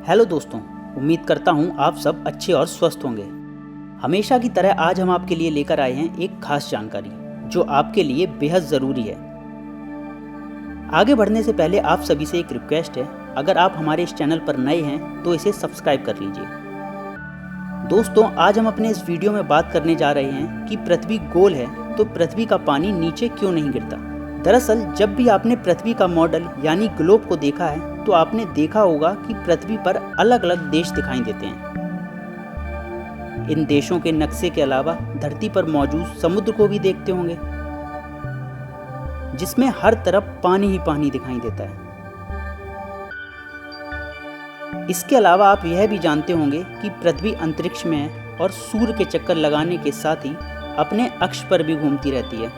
Hello दोस्तों, उम्मीद करता हूँ आप सब अच्छे और स्वस्थ होंगे। हमेशा की तरह आज हम आपके लिए लेकर आए हैं एक खास जानकारी जो आपके लिए बेहद ज़रूरी है। आगे बढ़ने से पहले आप सभी से एक रिक्वेस्ट है, अगर आप हमारे इस चैनल पर नए हैं तो इसे सब्सक्राइब कर लीजिए। दोस्तों, आज हम अपने इस वीडियो में बात करने जा रहे हैं कि पृथ्वी गोल है तो पृथ्वी का पानी नीचे क्यों नहीं गिरता। दरअसल जब भी आपने पृथ्वी का मॉडल यानी ग्लोब को देखा है तो आपने देखा होगा कि पृथ्वी पर अलग अलग देश दिखाई देते हैं। इन देशों के नक्शे के अलावा धरती पर मौजूद समुद्र को भी देखते होंगे, जिसमें हर तरफ पानी ही पानी दिखाई देता है। इसके अलावा आप यह भी जानते होंगे कि पृथ्वी अंतरिक्ष में है और सूर्य के चक्कर लगाने के साथ ही अपने अक्ष पर भी घूमती रहती है।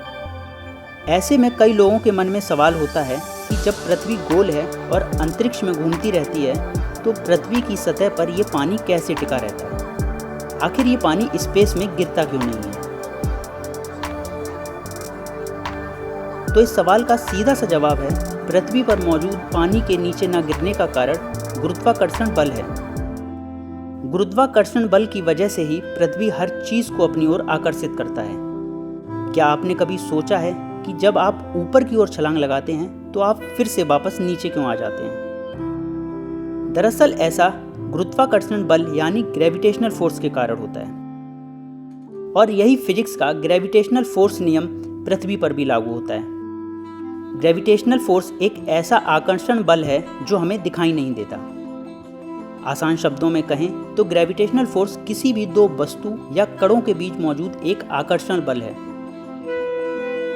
ऐसे में कई लोगों के मन में सवाल होता है कि जब पृथ्वी गोल है और अंतरिक्ष में घूमती रहती है तो पृथ्वी की सतह पर यह पानी कैसे टिका रहता है। आखिर ये पानी स्पेस में गिरता क्यों नहीं है। तो इस सवाल का सीधा सा जवाब है, पृथ्वी पर मौजूद पानी के नीचे न गिरने का कारण गुरुत्वाकर्षण बल है। गुरुत्वाकर्षण बल की वजह से ही पृथ्वी हर चीज को अपनी ओर आकर्षित करता है। क्या आपने कभी सोचा है कि जब आप ऊपर की ओर छलांग लगाते हैं तो आप फिर से वापस नीचे क्यों आ जाते हैं। दरअसल ऐसा गुरुत्वाकर्षण बल यानी ग्रेविटेशनल फोर्स के कारण होता है, और यही फिजिक्स का ग्रेविटेशनल फोर्स नियम पृथ्वी पर भी लागू होता है। ग्रेविटेशनल फोर्स एक ऐसा आकर्षण बल है जो हमें दिखाई नहीं देता। आसान शब्दों में कहें तो ग्रेविटेशनल फोर्स किसी भी दो वस्तु या कणों के बीच मौजूद एक आकर्षण बल है।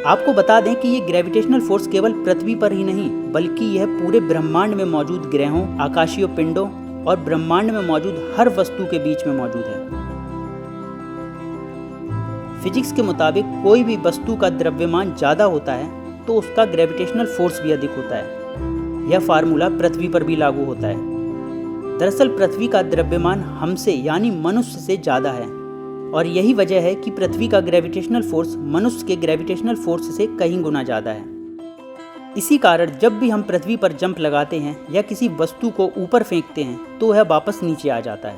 आपको बता दें कि ये ग्रेविटेशनल फोर्स केवल पृथ्वी पर ही नहीं बल्कि यह पूरे ब्रह्मांड में मौजूद ग्रहों, आकाशीय पिंडों और ब्रह्मांड में मौजूद हर वस्तु के बीच में मौजूद है। फिजिक्स के मुताबिक कोई भी वस्तु का द्रव्यमान ज्यादा होता है तो उसका ग्रेविटेशनल फोर्स भी अधिक होता है। यह फार्मूला पृथ्वी पर भी लागू होता है। दरअसल पृथ्वी का द्रव्यमान हमसे यानी मनुष्य से ज्यादा है, और यही वजह है कि पृथ्वी का ग्रेविटेशनल फोर्स मनुष्य के ग्रेविटेशनल फोर्स से कहीं गुना ज़्यादा है। इसी कारण जब भी हम पृथ्वी पर जंप लगाते हैं या किसी वस्तु को ऊपर फेंकते हैं तो वह वापस नीचे आ जाता है,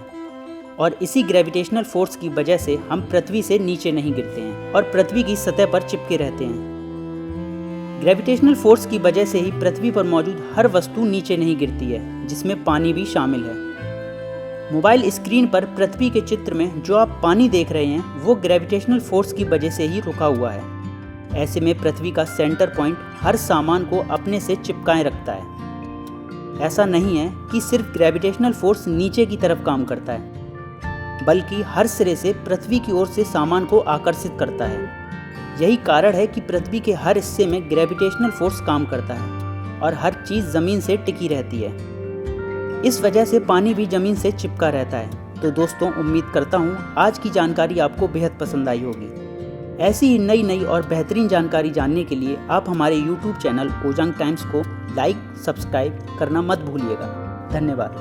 और इसी ग्रेविटेशनल फोर्स की वजह से हम पृथ्वी से नीचे नहीं गिरते हैं और पृथ्वी की सतह पर चिपके रहते हैं। ग्रेविटेशनल फोर्स की वजह से ही पृथ्वी पर मौजूद हर वस्तु नीचे नहीं गिरती है, जिसमें पानी भी शामिल है। मोबाइल स्क्रीन पर पृथ्वी के चित्र में जो आप पानी देख रहे हैं वो ग्रेविटेशनल फोर्स की वजह से ही रुका हुआ है। ऐसे में पृथ्वी का सेंटर पॉइंट हर सामान को अपने से चिपकाए रखता है। ऐसा नहीं है कि सिर्फ ग्रेविटेशनल फोर्स नीचे की तरफ काम करता है, बल्कि हर सिरे से पृथ्वी की ओर से सामान को आकर्षित करता है। यही कारण है कि पृथ्वी के हर हिस्से में ग्रेविटेशनल फोर्स काम करता है और हर चीज़ ज़मीन से टिकी रहती है। इस वजह से पानी भी ज़मीन से चिपका रहता है। तो दोस्तों, उम्मीद करता हूँ आज की जानकारी आपको बेहद पसंद आई होगी। ऐसी ही नई और बेहतरीन जानकारी जानने के लिए आप हमारे YouTube चैनल ओजांग टाइम्स को लाइक, सब्सक्राइब करना मत भूलिएगा। धन्यवाद।